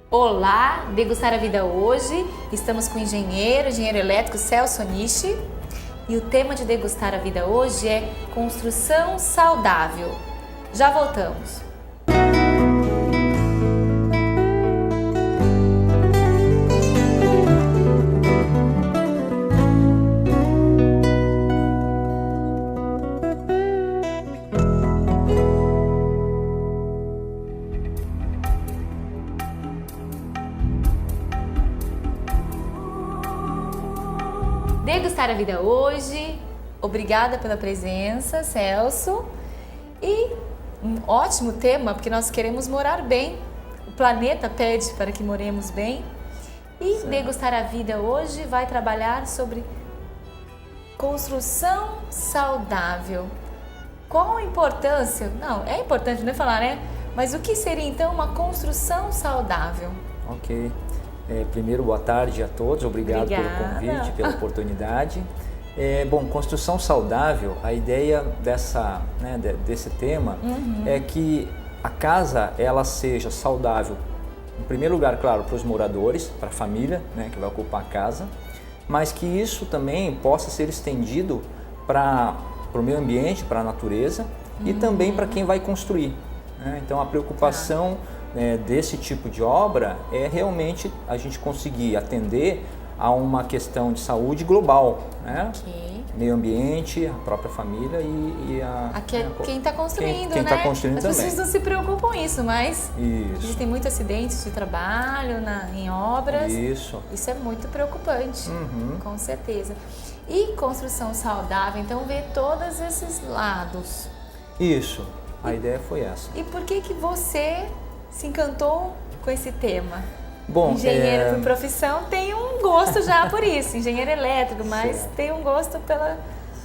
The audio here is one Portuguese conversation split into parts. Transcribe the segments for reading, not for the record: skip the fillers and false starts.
Olá, Degustar a Vida hoje. Estamos com o engenheiro elétrico Celso Nishi. E o tema de Degustar a Vida hoje é construção saudável. Já voltamos. Degustar a Vida hoje. Obrigada pela presença, Celso. E um ótimo tema, porque nós queremos morar bem. O planeta pede para que moremos bem. E Certo. Degustar a Vida hoje vai trabalhar sobre construção saudável. Qual a importância? Não, é importante não é falar, né? Mas o que seria então uma construção saudável? Ok. Primeiro, boa tarde a todos. Obrigado Obrigada. pelo convite, pela oportunidade. Bom, construção saudável, a ideia desse tema é que a casa ela seja saudável, em primeiro lugar, claro, para os moradores, para a família, né, que vai ocupar a casa, mas que isso também possa ser estendido para o meio ambiente, para a natureza e também para quem vai construir, né? Então, a preocupação desse tipo de obra é realmente a gente conseguir atender a uma questão de saúde global, né? Ok. Meio ambiente, a própria família e Quem está construindo, quem né? tá construindo As também. pessoas não se preocupam com isso, mas Isso. existem muitos acidentes de trabalho em obras. Isso. Isso é muito preocupante, com certeza. E construção saudável, então vê todos esses lados. Isso. A ideia foi essa. E por que você se encantou com esse tema? Bom, Engenheiro por profissão tem um gosto já por isso, engenheiro elétrico, mas Certo. tem um gosto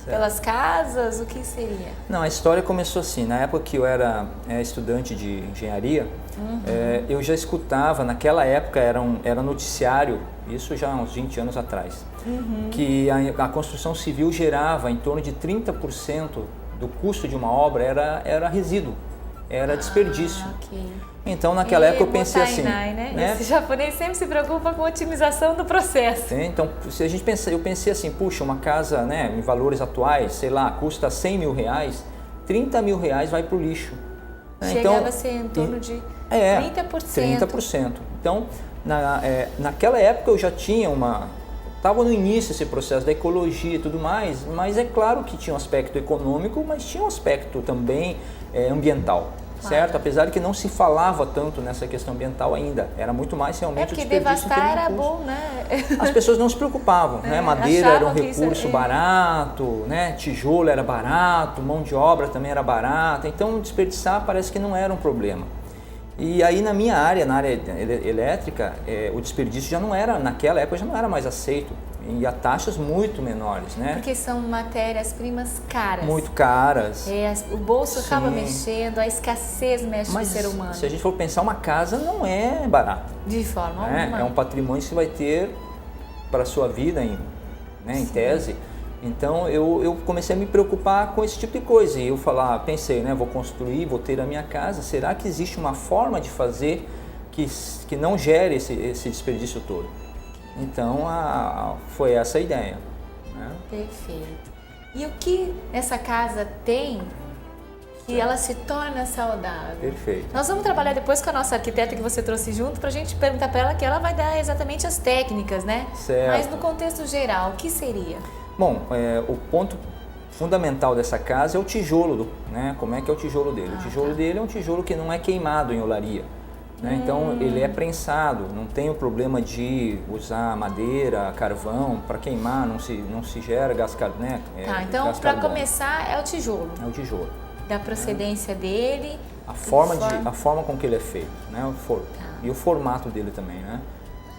pelas casas, o que seria? Não, a história começou assim. Na época que eu era estudante de engenharia, eu já escutava, naquela época era noticiário, isso já há uns 20 anos atrás, que a construção civil gerava em torno de 30% do custo de uma obra era resíduo, era desperdício. Ok. Então, naquela época eu pensei assim, Motainai, né? Esse japonês sempre se preocupa com a otimização do processo. Então, se a gente pensa, eu pensei assim, puxa, uma casa, né, em valores atuais, sei lá, custa 100 mil reais, 30 mil reais vai para o lixo. Né? Chegava a ser em torno de 30%. 30%. Então, naquela época eu já tinha estava no início esse processo da ecologia e tudo mais, mas é claro que tinha um aspecto econômico, mas tinha um aspecto também ambiental. Claro. Certo? Apesar de que não se falava tanto nessa questão ambiental ainda, era muito mais realmente Porque o desperdício devastar em era termos de custo. bom, né? As pessoas não se preocupavam, né? Madeira era um achavam que isso recurso barato, né? Tijolo era barato, mão de obra também era barata, então desperdiçar parece que não era um problema. E aí na minha área, na área elétrica, o desperdício já não era, naquela época já não era mais aceito, e a taxas muito menores, né? Porque são matérias-primas caras. Muito caras. O bolso acaba Sim. mexendo, a escassez mexe Mas no ser humano. se a gente for pensar, uma casa não é barata. De forma Né? alguma. É um patrimônio que você vai ter para a sua vida em tese. Então eu comecei a me preocupar com esse tipo de coisa e eu pensei, né, vou construir, vou ter a minha casa, será que existe uma forma de fazer que não gere esse desperdício todo? Então foi essa a ideia. Né? Perfeito. E o que essa casa tem que ela se torna saudável? Perfeito. Nós vamos trabalhar depois com a nossa arquiteta que você trouxe junto para a gente perguntar para ela que ela vai dar exatamente as técnicas, né? Certo. Mas no contexto geral, o que seria? Bom, o ponto fundamental dessa casa é o tijolo, né? Como é que é o tijolo dele? O tijolo dele é um tijolo que não é queimado em olaria. Né? Então ele é prensado, não tem o problema de usar madeira, carvão para queimar, não se gera gás carbônico. Tá, então para começar é o tijolo. É o tijolo. Da procedência dele. A forma com que ele é feito, né? E o formato dele também, né?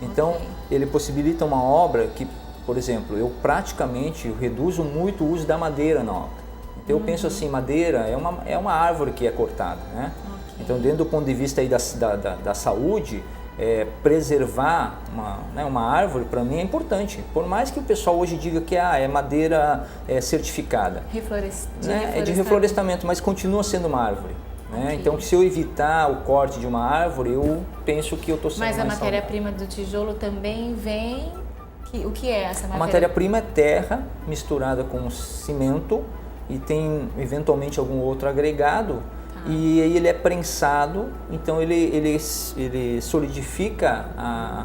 Então ele possibilita uma obra que, por exemplo, eu reduzo muito o uso da madeira na obra. Então eu penso assim, madeira é uma árvore que é cortada, né? Então, dentro do ponto de vista aí da saúde, preservar uma árvore, para mim, é importante. Por mais que o pessoal hoje diga que é madeira certificada. De É de reflorestamento, mas continua sendo uma árvore. Né? Ok. Então, se eu evitar o corte de uma árvore, eu penso que eu estou sendo Mas a mais saudável. matéria-prima do tijolo também vem... O que é essa A matéria? matéria-prima é terra misturada com cimento e tem eventualmente algum outro agregado. E aí ele é prensado, então ele solidifica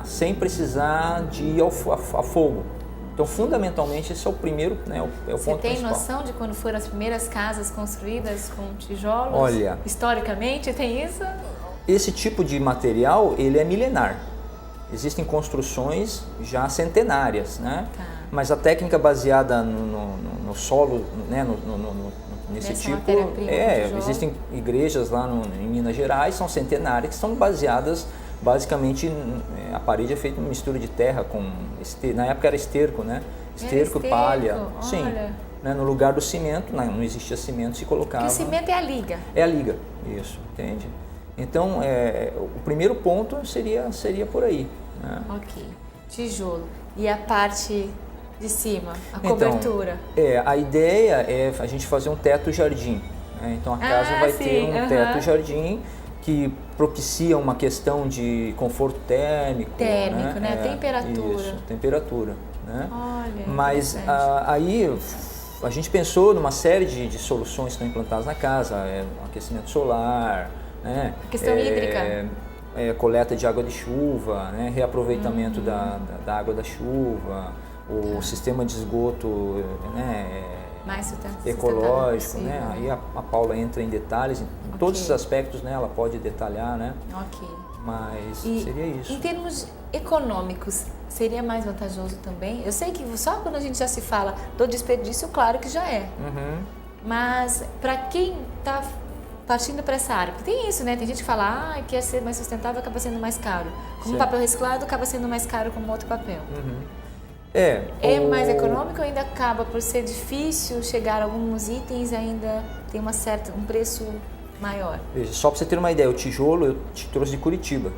sem precisar de ir a fogo. Então, fundamentalmente, esse é o primeiro, né, é o ponto principal. Você tem noção de quando foram as primeiras casas construídas com tijolos? Olha, historicamente tem isso? Esse tipo de material, ele é milenar. Existem construções já centenárias, né? Tá. Mas a técnica baseada no solo, né, nesse Dessa tipo, matéria-prima do tijolo. existem igrejas lá em Minas Gerais, são centenárias, que são baseadas basicamente, a parede é feita uma mistura de terra com, na época era esterco, né? Esterco, palha, olha. sim. Né? No lugar do cimento, não existia cimento, se colocava... Porque o cimento é a liga. É a liga, isso, entende? Então, o primeiro ponto seria por aí. Né? Ok, tijolo. E a parte de cima, a cobertura? Então, a ideia é a gente fazer um teto-jardim. Né? Então, a casa vai ter um teto-jardim que propicia uma questão de conforto térmico. Térmico, né? Temperatura. Isso, temperatura. Né? Olha, mas aí a gente pensou numa série de soluções que estão implantadas na casa, aquecimento solar, né? A questão hídrica. Coleta de água de chuva, né? Reaproveitamento da água da chuva, o sistema de esgoto, né? Mais ecológico, né? Aí a Paula entra em detalhes, em todos esses aspectos, né? Ela pode detalhar, né? Ok. Mas seria isso. Em termos econômicos, seria mais vantajoso também? Eu sei que só quando a gente já se fala do desperdício, claro que já é. Uhum. Mas para quem está partindo para essa área, porque tem isso, né? Tem gente que fala, quer ser mais sustentável, acaba sendo mais caro. Como papel reciclado, acaba sendo mais caro como outro papel. Uhum. É mais econômico ou ainda acaba por ser difícil chegar a alguns itens, ainda tem um preço maior? Veja, só para você ter uma ideia, o tijolo eu te trouxe de Curitiba.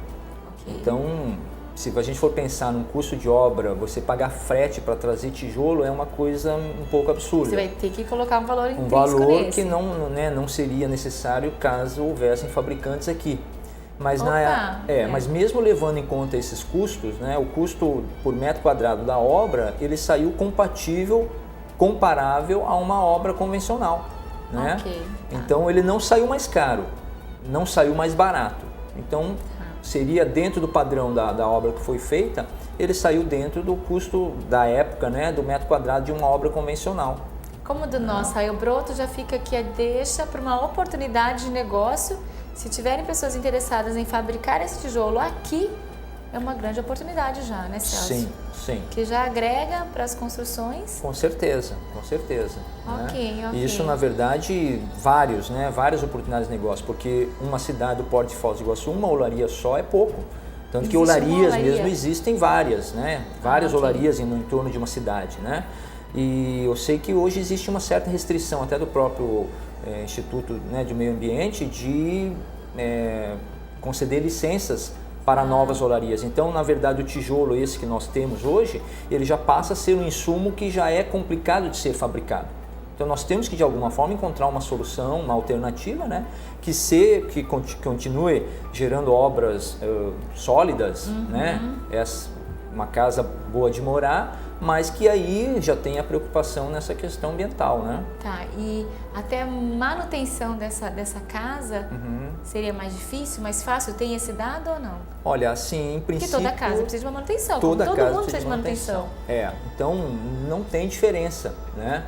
Okay. Então, se a gente for pensar num custo de obra, você pagar frete para trazer tijolo é uma coisa um pouco absurda. Você vai ter que colocar um valor intrínseco valor nesse. Que não seria necessário caso houvessem fabricantes aqui. Mas, mas mesmo levando em conta esses custos, né, o custo por metro quadrado da obra, ele saiu comparável a uma obra convencional. Né? Okay, tá. Então ele não saiu mais caro, não saiu mais barato. Então seria dentro do padrão da obra que foi feita, ele saiu dentro do custo da época, né, do metro quadrado de uma obra convencional. Como do nosso saiu broto, já fica aqui a deixa para uma oportunidade de negócio. Se tiverem pessoas interessadas em fabricar esse tijolo aqui, é uma grande oportunidade já, né, Celso? Sim, sim. Que já agrega para as construções. Com certeza, com certeza. Ok, né? ok. E isso, na verdade, várias oportunidades de negócio, porque uma cidade do Porto de Foz do Iguaçu, uma olaria só é pouco. Tanto que olarias mesmo existem várias, né? Várias olarias no entorno de uma cidade, né? E eu sei que hoje existe uma certa restrição até do próprio Instituto, né, de Meio Ambiente de conceder licenças para novas olarias. Então, na verdade, o tijolo esse que nós temos hoje, ele já passa a ser um insumo que já é complicado de ser fabricado. Então, nós temos que, de alguma forma, encontrar uma solução, uma alternativa, né, que continue gerando obras sólidas, né, uma casa boa de morar, mas que aí já tem a preocupação nessa questão ambiental, né? Tá, e até a manutenção dessa casa seria mais difícil, mais fácil? Tem esse dado ou não? Olha, assim, em princípio... Porque toda casa precisa de uma manutenção, todo mundo precisa de manutenção. Então não tem diferença, né?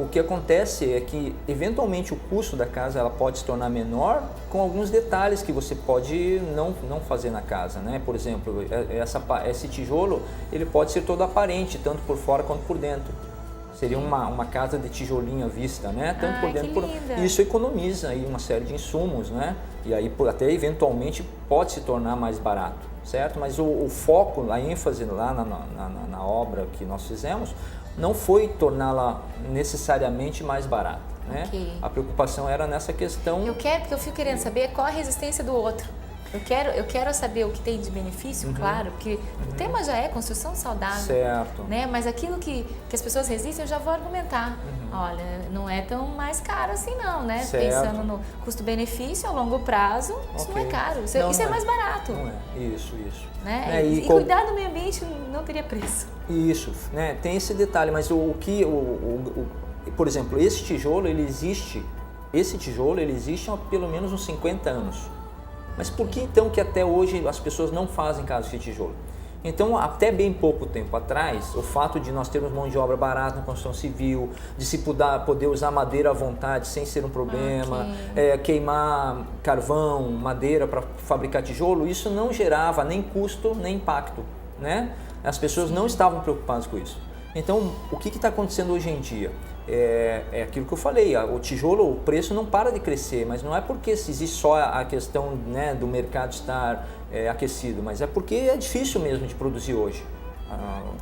O que acontece é que, eventualmente, o custo da casa ela pode se tornar menor com alguns detalhes que você pode não fazer na casa, né? Por exemplo, esse tijolo ele pode ser todo aparente, tanto por fora quanto por dentro. Seria uma casa de tijolinho à vista, né? Tanto por dentro isso economiza aí uma série de insumos, né? E aí até eventualmente pode se tornar mais barato, certo? Mas o foco, a ênfase lá na obra que nós fizemos não foi torná-la necessariamente mais barata, né? A preocupação era nessa questão... Porque eu fico querendo saber qual a resistência do outro. Eu quero saber o que tem de benefício, claro, porque o tema já é construção saudável. Certo. Né? Mas aquilo que as pessoas resistem, eu já vou argumentar. Olha, não é tão mais caro assim não, né? Certo. Pensando no custo-benefício a longo prazo, isso não é caro, isso é mais barato. Não é, isso. Né? E cuidar do meio ambiente não teria preço. Isso, né? Tem esse detalhe, mas por exemplo, esse tijolo ele existe há pelo menos uns 50 anos. Mas por que então que até hoje as pessoas não fazem casa de tijolo? Então, até bem pouco tempo atrás, o fato de nós termos mão de obra barata na construção civil, de se poder usar madeira à vontade sem ser um problema, queimar carvão, madeira para fabricar tijolo, isso não gerava nem custo nem impacto, né? As pessoas não estavam preocupadas com isso. Então, o que está acontecendo hoje em dia? É aquilo que eu falei, o tijolo, o preço não para de crescer, mas não é porque existe só a questão, né, do mercado estar aquecido, mas é porque é difícil mesmo de produzir hoje.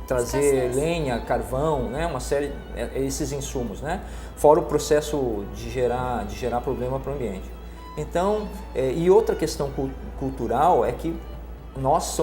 Trazer lenha, carvão, né, uma série, esses insumos, né, fora o processo de gerar problema para o ambiente. Então, e outra questão cultural é que nós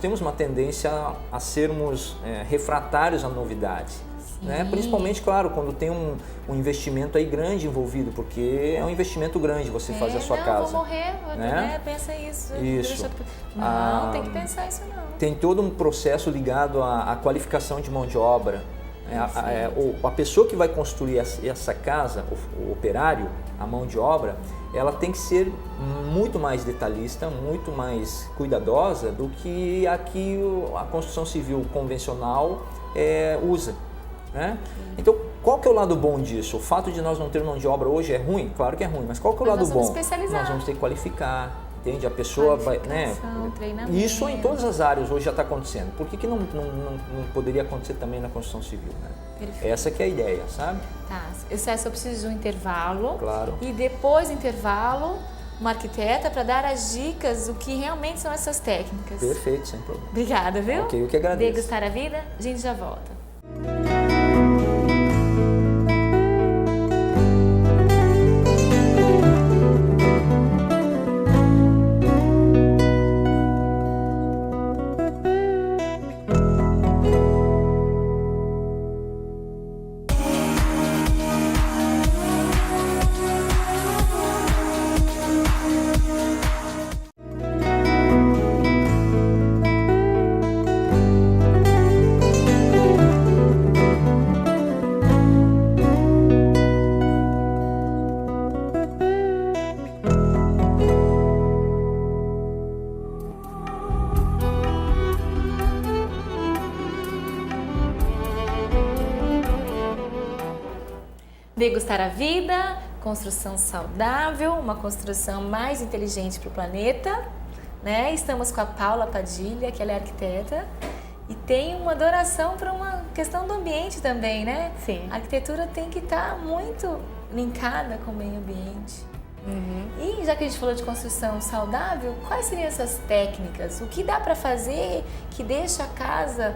temos uma tendência a sermos refratários a novidades. Né? Principalmente, claro, quando tem um investimento aí grande envolvido, porque é um investimento grande você fazer a sua casa. Vou morrer, né? Pensa isso. Isso. Não, tem que pensar isso não. Tem todo um processo ligado à qualificação de mão de obra. A pessoa que vai construir essa casa, o operário, a mão de obra, ela tem que ser muito mais detalhista, muito mais cuidadosa do que a construção civil convencional usa. Né? Então, qual que é o lado bom disso? O fato de nós não termos mão de obra hoje é ruim? Claro que é ruim, mas qual que é o lado bom? Nós vamos ter que qualificar, entende? A pessoa vai... Né? Isso em todas as áreas hoje já está acontecendo. Por que não poderia acontecer também na construção civil? Né? Essa que é a ideia, sabe? Tá, eu preciso de um intervalo. Claro. E depois do intervalo, uma arquiteta para dar as dicas do que realmente são essas técnicas. Perfeito, sem problema. Obrigada, viu? Ok, eu que agradeço. Degustar a vida, a gente já volta. Degustar a vida, construção saudável, uma construção mais inteligente para o planeta, né? Estamos com a Paula Padilha, que ela é arquiteta, e tem uma adoração para uma questão do ambiente também, né? Sim. A arquitetura tem que estar muito linkada com o meio ambiente. E já que a gente falou de construção saudável, quais seriam essas técnicas? O que dá para fazer que deixa a casa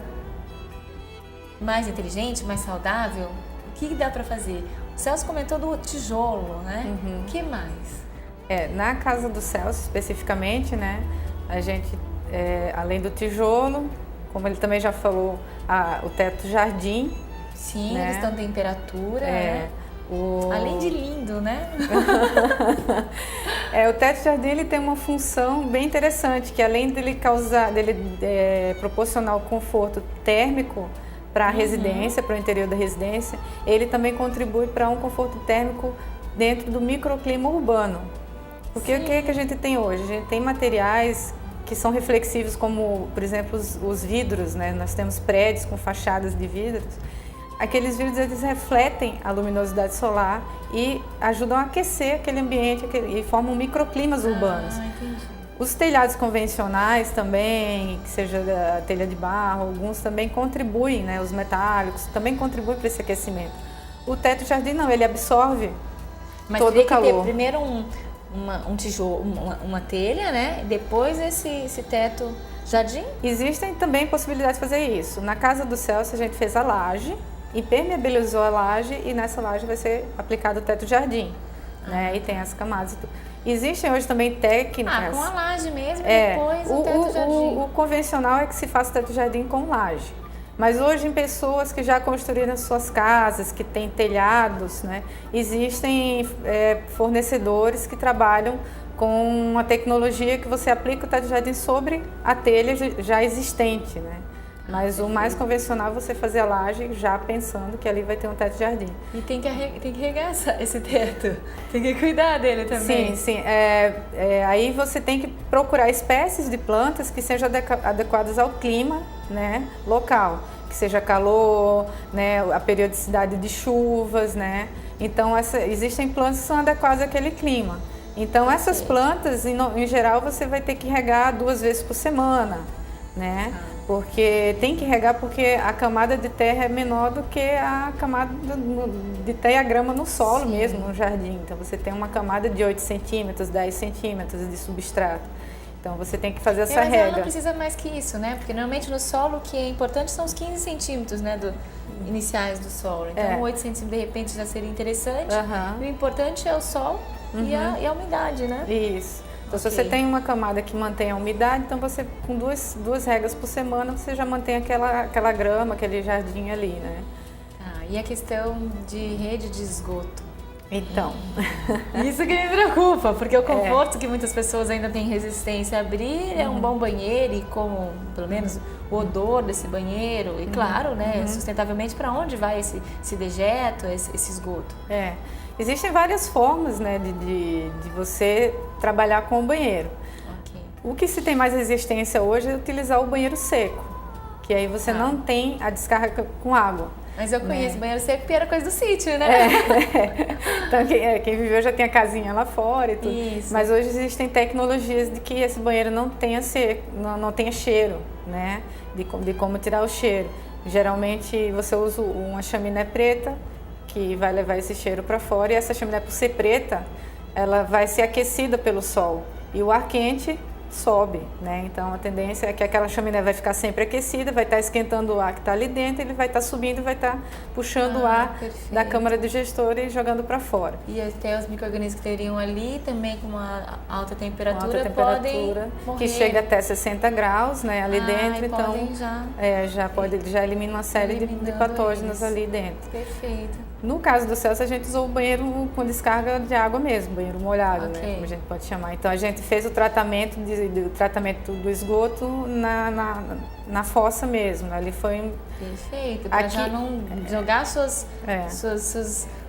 mais inteligente, mais saudável? O que dá para fazer? O Celso comentou do tijolo, né? O que mais? Na casa do Celso, especificamente, né? A gente, além do tijolo, como ele também já falou, o teto jardim. Sim, né? questão de temperatura, né? Além de lindo, né? O teto jardim ele tem uma função bem interessante, que além dele proporcionar o conforto térmico para a residência, para o interior da residência, ele também contribui para um conforto térmico dentro do microclima urbano. Porque o que a gente tem hoje? A gente tem materiais que são reflexivos, como, por exemplo, os vidros, né? Nós temos prédios com fachadas de vidros. Aqueles vidros eles refletem a luminosidade solar e ajudam a aquecer aquele ambiente e formam microclimas urbanos. Entendi. Os telhados convencionais também, que seja da telha de barro, alguns também contribuem, né? Os metálicos também contribuem para esse aquecimento. O teto jardim não, ele absorve todo o calor. Mas teria que ter primeiro um tijolo, uma telha, né? Depois esse teto jardim? Existem também possibilidades de fazer isso. Na casa do Celso a gente fez a laje, impermeabilizou a laje e nessa laje vai ser aplicado o teto jardim, né? E tem as camadas e tudo. Existem hoje também técnicas... com a laje mesmo, depois o teto jardim. O convencional é que se faça teto jardim com laje. Mas hoje, em pessoas que já construíram suas casas, que têm telhados, né, existem fornecedores que trabalham com uma tecnologia que você aplica o teto jardim sobre a telha já existente, né? Mas o mais convencional é você fazer a laje já pensando que ali vai ter um teto de jardim. E tem que regar esse teto, tem que cuidar dele também. Sim. Aí você tem que procurar espécies de plantas que sejam adequadas ao clima, né, local. Que seja calor, né, a periodicidade de chuvas, né? Então, existem plantas que são adequadas àquele clima. Então, essas plantas, em geral, você vai ter que regar 2 vezes por semana, né? Porque tem que regar porque a camada de terra é menor do que a camada de terra e a grama no solo mesmo, no jardim. Então, você tem uma camada de 8 centímetros, 10 centímetros de substrato. Então, você tem que fazer essa mas rega. Ela não precisa mais que isso, né? Porque normalmente no solo o que é importante são os 15 centímetros, né? Iniciais do solo. Então, 8 centímetros de repente já seria interessante. O importante é o sol e a umidade, né? Isso. Então, se você tem uma camada que mantém a umidade, então você, com duas regas por semana, você já mantém aquela grama, aquele jardim ali, né? E a questão de rede de esgoto? Então... Isso que me preocupa, porque o conforto que muitas pessoas ainda têm resistência a abrir é um bom banheiro e como, pelo menos, o odor desse banheiro. E claro, né, sustentavelmente, para onde vai esse dejeto, esse esgoto? Existem várias formas, né, de você trabalhar com o banheiro. O que se tem mais resistência hoje é utilizar o banheiro seco, que aí você não tem a descarga com água. Mas eu conheço banheiro seco porque era coisa do sítio, né? Então, quem viveu já tem a casinha lá fora e tudo. Isso. Mas hoje existem tecnologias de que esse banheiro não tenha cheiro, né? De como tirar o cheiro. Geralmente você usa uma chaminé preta, que vai levar esse cheiro para fora, e essa chaminé, por ser preta, ela vai ser aquecida pelo sol. E o ar quente sobe, né? Então a tendência é que aquela chaminé vai ficar sempre aquecida, vai estar esquentando o ar que está ali dentro, ele vai estar subindo e vai estar puxando o ar da câmara digestora e jogando para fora. E até os micro-organismos que teriam ali também com uma alta temperatura, podem morrer. Que chega até 60 graus, né, ali dentro, então já elimina uma série de patógenos ali dentro. Perfeito. No caso do Celso, a gente usou o banheiro com descarga de água mesmo, banheiro molhado, né, como a gente pode chamar. Então a gente fez o tratamento do esgoto na fossa mesmo. Ali foi perfeito, para já não jogar suas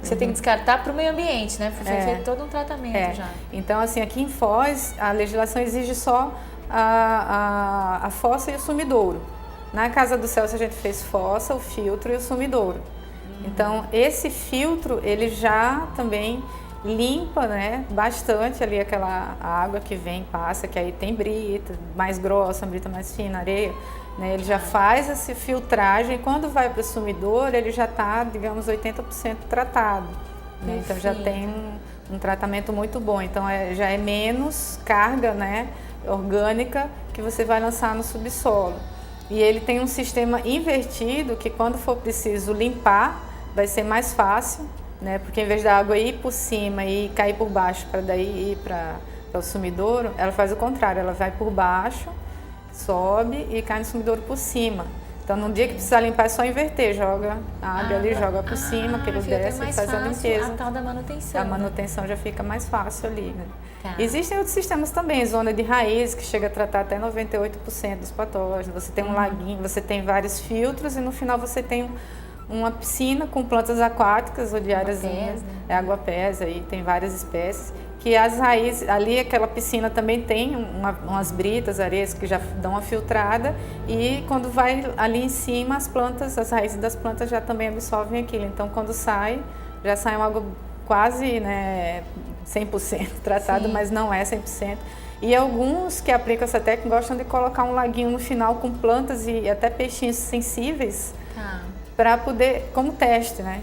você tem que descartar para o meio ambiente, né? Foi feito todo um tratamento já. Então, assim, aqui em Foz, a legislação exige só a fossa e o sumidouro. Na casa do Celso, a gente fez fossa, o filtro e o sumidouro. Então, esse filtro, ele já também limpa, né, bastante ali aquela água que vem, passa, que aí tem brita mais grossa, brita mais fina, areia, né, ele já faz essa filtragem e quando vai para o sumidouro, ele já está, digamos, 80% tratado, né, então já tem um tratamento muito bom, então já é menos carga, né, orgânica que você vai lançar no subsolo. E ele tem um sistema invertido que quando for preciso limpar, vai ser mais fácil, né? Porque em vez da água ir por cima e cair por baixo para daí ir para o sumidouro, ela faz o contrário, ela vai por baixo, sobe e cai no sumidouro por cima. Então, no dia que precisar limpar, é só inverter, joga a água ali, joga por cima, aquilo desce e faz a limpeza. A tal da manutenção. A manutenção já fica mais fácil ali, né? Existem outros sistemas também, zona de raiz, que chega a tratar até 98% dos patógenos. Você tem um laguinho, você tem vários filtros e no final você tem uma piscina com plantas aquáticas ou diáriazinhas, água-pés, aí tem várias espécies, que as raízes, ali aquela piscina também tem umas britas, areias que já dão uma filtrada e quando vai ali em cima as raízes das plantas já também absorvem aquilo, então quando já sai uma água quase, né, 100% tratada, mas não é 100%. E alguns que aplicam essa técnica gostam de colocar um laguinho no final com plantas e até peixinhos sensíveis, para poder, como teste, né?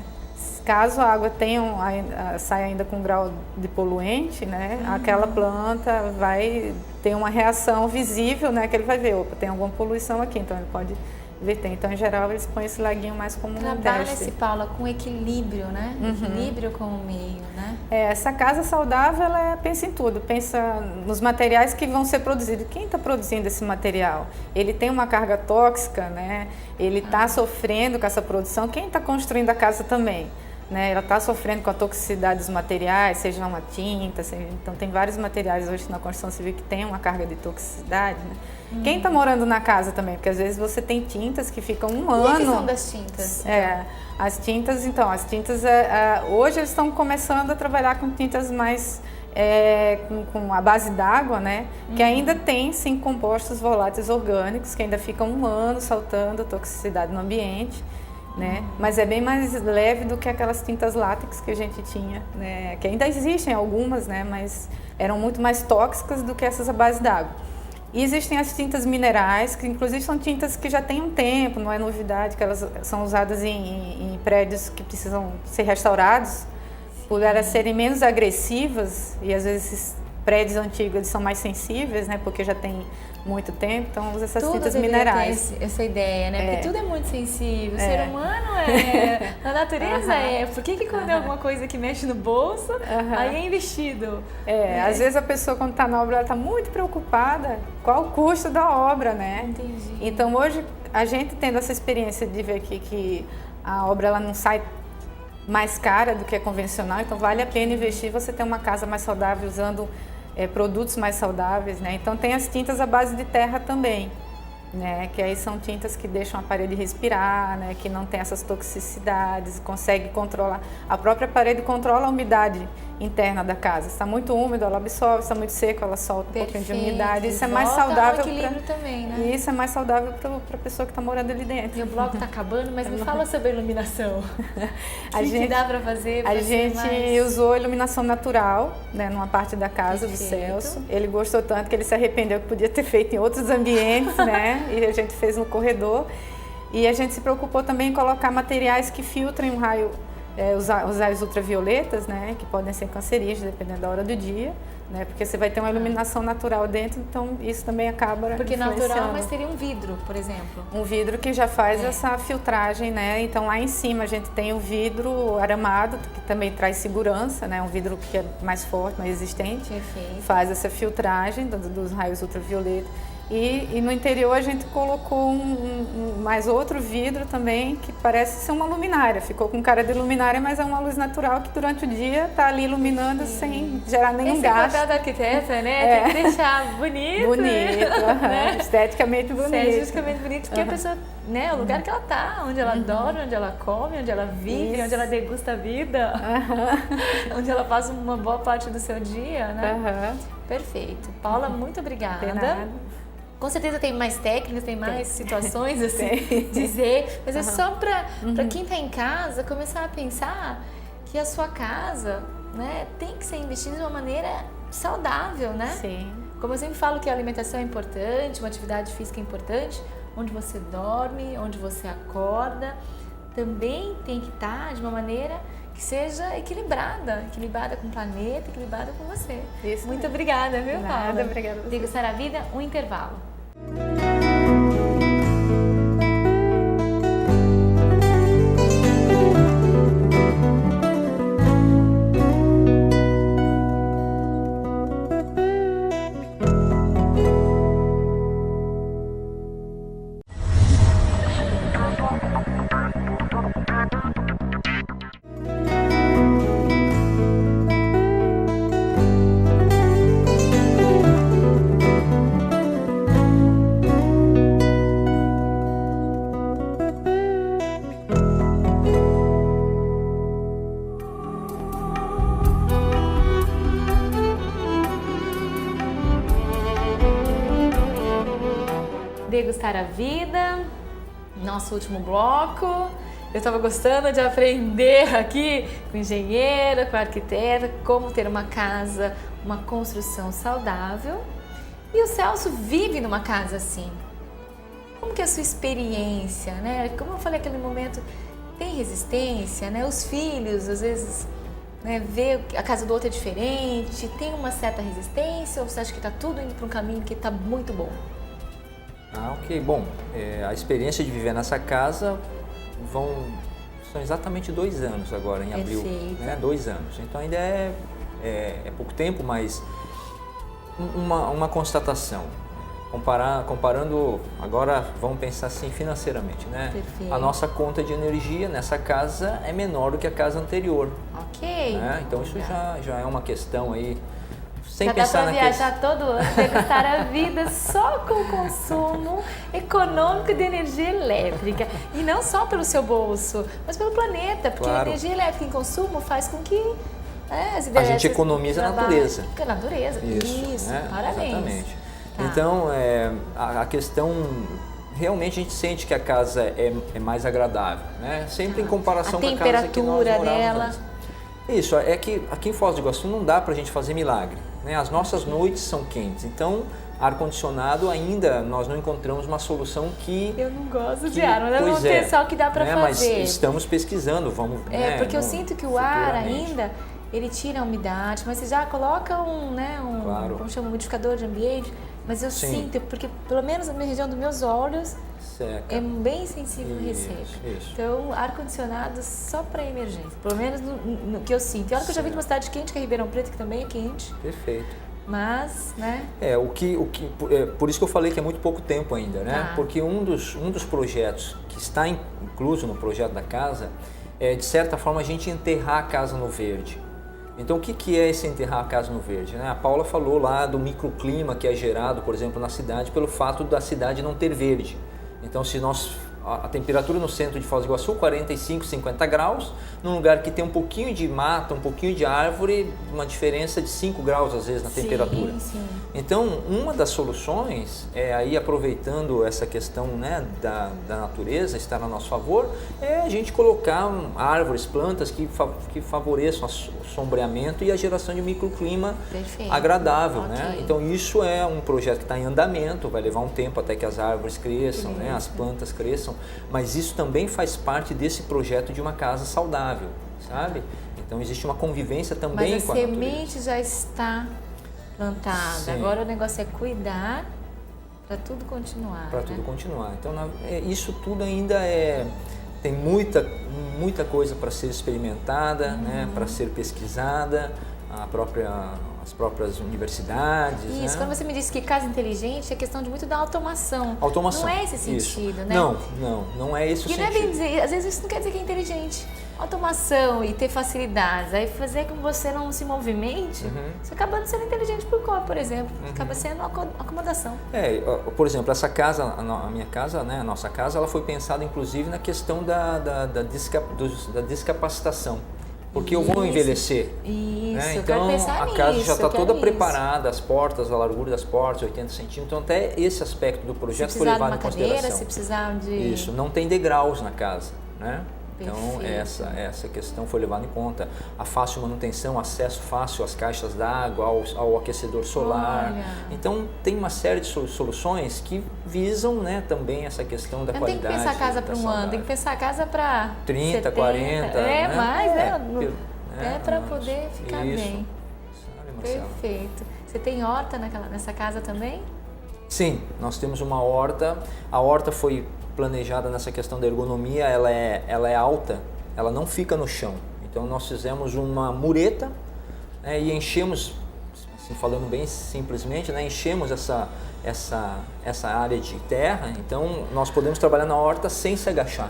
Caso a água saia ainda com grau de poluente, né? Aquela planta vai ter uma reação visível, né? Que ele vai ver, opa, tem alguma poluição aqui, então ele pode verter. Então, em geral, eles põem esse laguinho mais como um Trabalha-se, teste. Paula, com equilíbrio, né? Equilíbrio com o meio, né? Essa casa saudável, ela pensa em tudo, pensa nos materiais que vão ser produzidos. Quem está produzindo esse material? Ele tem uma carga tóxica, né? Ele está sofrendo com essa produção. Quem está construindo a casa também? Né? Ela está sofrendo com a toxicidade dos materiais, seja uma tinta, então tem vários materiais hoje na construção civil que tem uma carga de toxicidade, né? Quem está morando na casa também, porque às vezes você tem tintas que ficam um ano. E a questão das tintas? As tintas, hoje eles estão começando a trabalhar com tintas mais com a base d'água, né? Que ainda tem sim compostos voláteis orgânicos que ainda ficam um ano soltando toxicidade no ambiente. Né? Mas é bem mais leve do que aquelas tintas látex que a gente tinha, né? Que ainda existem algumas, né? Mas eram muito mais tóxicas do que essas à base d'água. E existem as tintas minerais, que inclusive são tintas que já têm um tempo, não é novidade, que elas são usadas em prédios que precisam ser restaurados, por elas serem menos agressivas, e às vezes esses prédios antigos eles são mais sensíveis, né? Porque já tem muito tempo, então usa essas tintas minerais. Essa ideia, né? Porque tudo é muito sensível, o ser humano a natureza Por que quando é alguma coisa que mexe no bolso, aí é investido? Às vezes a pessoa quando está na obra, ela está muito preocupada qual o custo da obra, né? Entendi. Então hoje, a gente tendo essa experiência de ver que a obra ela não sai mais cara do que a convencional, então vale a pena investir, você ter uma casa mais saudável usando produtos mais saudáveis, né? Então tem as tintas à base de terra também, né? Que aí são tintas que deixam a parede respirar, né? Que não tem essas toxicidades, consegue controlar. A própria parede controla a umidade interna da casa. Está muito úmido, ela absorve, está muito seco, ela solta um pouquinho de umidade. Isso é mais saudável também, né? E isso é mais saudável para a pessoa que está morando ali dentro. E o bloco está acabando, mas me fala sobre a iluminação. O que dá para fazer? A gente usou iluminação natural, né, numa parte da casa do Celso. Ele gostou tanto que ele se arrependeu que podia ter feito em outros ambientes, né? E a gente fez no corredor. E a gente se preocupou também em colocar materiais que filtrem o raio, os raios ultravioletas, né, que podem ser cancerígenos, dependendo da hora do dia, né, porque você vai ter uma iluminação natural dentro, então isso também acaba natural, mas teria um vidro, por exemplo. Um vidro que já faz essa filtragem, né, então lá em cima a gente tem o vidro aramado, que também traz segurança, né, um vidro que é mais forte, mais resistente. Perfeito. Faz essa filtragem dos raios ultravioletas. E no interior a gente colocou mais outro vidro também, que parece ser uma luminária. Ficou com cara de luminária, mas é uma luz natural que durante o dia está ali iluminando sem gerar nenhum gasto. Esse é o papel da arquiteta, né? Tem que deixar bonito. Né? Esteticamente bonito. Esteticamente bonito, porque a pessoa, né? O lugar que ela está, onde ela dorme, onde ela come, onde ela vive, onde ela degusta a vida, onde ela passa uma boa parte do seu dia, né? Perfeito. Paula, muito obrigada. De nada. Com certeza tem mais técnicas, tem mais situações assim, dizer, mas é só para quem está em casa começar a pensar que a sua casa, né, tem que ser investida de uma maneira saudável, né? Sim. Como eu sempre falo que a alimentação é importante, uma atividade física é importante, onde você dorme, onde você acorda, também tem que estar de uma maneira que seja equilibrada com o planeta, equilibrada com você. Isso. Muito obrigada, viu, Paula? Nada, obrigada. Degustar a vida, um intervalo. Degustar a vida, nosso último bloco. Eu estava gostando de aprender aqui com engenheira, com arquiteta, como ter uma casa, uma construção saudável. E o Celso vive numa casa assim. Como que é a sua experiência, né? Como eu falei naquele momento, tem resistência, né? Os filhos, às vezes, né, vê a casa do outro é diferente, tem uma certa resistência, ou você acha que está tudo indo para um caminho que está muito bom? Ah, ok. Ok, bom, a experiência de viver nessa casa são exatamente 2 anos agora, em abril, né? 2 anos. Então ainda é pouco tempo, mas uma constatação. Comparando, agora vamos pensar assim financeiramente, né? Perfeito. A nossa conta de energia nessa casa é menor do que a casa anterior. Ok. Né? Então isso já é uma questão aí. Sem Já pensar dá para viajar todo ano, degustar a vida só com o consumo econômico de energia elétrica. E não só pelo seu bolso, mas pelo planeta, porque a energia elétrica em consumo faz com que as ideias... A gente economiza a natureza. A natureza, isso, né? parabéns. Exatamente. Tá. Então, a questão... Realmente a gente sente que a casa é mais agradável, né? Sempre em comparação com a casa que nós morávamos dela. antes. Isso, é que aqui em Foz do Iguaçu não dá pra gente fazer milagre, né? As nossas noites são quentes, então ar-condicionado ainda nós não encontramos uma solução que... Eu não gosto de ar, mas vamos é, pensar o que dá pra né? fazer. Mas estamos pesquisando, vamos... Porque eu sinto que o ar ainda, ele tira a umidade, mas você já coloca Claro. como chama, um modificador de ambiente, mas eu sinto, porque pelo menos na região dos meus olhos, seca. É bem sensível e resseca. Isso. Então, ar-condicionado só para emergência, pelo menos no que eu sinto. E olha que eu já vim de uma cidade quente, que é Ribeirão Preto, que também é quente. Perfeito. Mas, né? Por isso que eu falei que é muito pouco tempo ainda, né? Tá. Porque um dos projetos que está incluso no projeto da casa é, de certa forma, a gente enterrar a casa no verde. Então, o que é esse enterrar a casa no verde? Né? A Paula falou lá do microclima que é gerado, por exemplo, na cidade, pelo fato da cidade não ter verde. Então, se a temperatura no centro de Foz do Iguaçu, 45, 50 graus, num lugar que tem um pouquinho de mata, um pouquinho de árvore, uma diferença de 5 graus às vezes na temperatura. Sim. Então, uma das soluções, aí aproveitando essa questão, né, da natureza estar a nosso favor, é a gente colocar árvores, plantas que favoreçam o sombreamento e a geração de microclima agradável. Okay. Né? Então, isso é um projeto que está em andamento, vai levar um tempo até que as árvores cresçam, né, as plantas cresçam, mas isso também faz parte desse projeto de uma casa saudável, sabe? Então, existe uma convivência também com a natureza. Mas a semente já está plantada. Sim. Agora o negócio é cuidar para tudo continuar. Para tudo continuar. Então, isso tudo ainda tem muita coisa para ser experimentada, né, para ser pesquisada, as próprias universidades. Isso, né? quando você me disse que casa inteligente é questão de muito da automação. Não é esse sentido, né? Não é esse o sentido. E não é bem dizer, às vezes isso não quer dizer que é inteligente. Automação e ter facilidades, aí fazer com que você não se movimente, você acaba sendo inteligente por exemplo, acaba sendo acomodação. Por exemplo, essa casa, a minha casa, né, a nossa casa, ela foi pensada inclusive na questão da discapacitação, porque eu vou envelhecer. Isso, né? eu Então quero pensar a casa já está toda nisso. preparada, as portas, a largura das portas, 80 centímetros, então até esse aspecto do projeto foi levado em consideração. Se precisar de... Isso, não tem degraus na casa, né? Então, Perfeito. essa questão foi levada em conta. A fácil manutenção, acesso fácil às caixas d'água, ao aquecedor solar. Olha. Então, tem uma série de soluções que visam, né, também essa questão da qualidade. Não tem que pensar a casa para um ano, tem que pensar a casa para 30, 70, 40. Mais, né? Para poder ficar isso. bem. Sabe, Marcela? Perfeito. Você tem horta nessa casa também? Sim, nós temos uma horta. A horta foi planejada nessa questão da ergonomia, ela é alta, ela não fica no chão. Então nós fizemos uma mureta, né, e enchemos, assim, falando bem simplesmente, né, enchemos essa área de terra. Então nós podemos trabalhar na horta sem se agachar.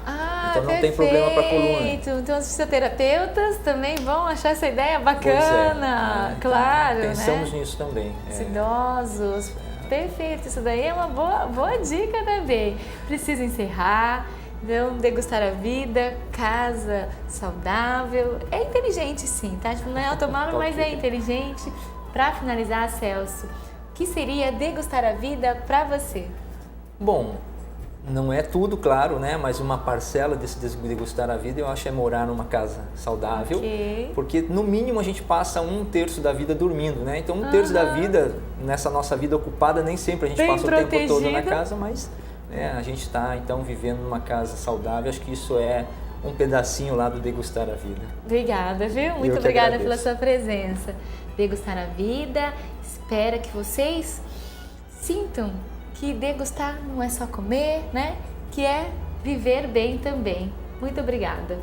Então não tem problema para a coluna. Então os fisioterapeutas também vão achar essa ideia bacana, claro, pensamos né? nisso também. Os idosos. Perfeito, isso daí é uma boa dica também. Preciso encerrar, então degustar a vida, casa saudável. É inteligente sim, tá? Tipo, não é automóvel, mas é inteligente. Para finalizar, Celso, o que seria degustar a vida para você? Bom, não é tudo, claro, né? Mas uma parcela desse degustar a vida, eu acho, é morar numa casa saudável. Okay. Porque, no mínimo, a gente passa 1/3 da vida dormindo, né? Então, 1/3 da vida, nessa nossa vida ocupada, nem sempre a gente passa o tempo todo na casa, mas né, a gente está, então, vivendo numa casa saudável. Acho que isso é um pedacinho lá do degustar a vida. Obrigada, viu? Muito obrigada pela sua presença. Degustar a vida, espera que vocês sintam que degustar não é só comer, né? Que é viver bem também. Muito obrigada.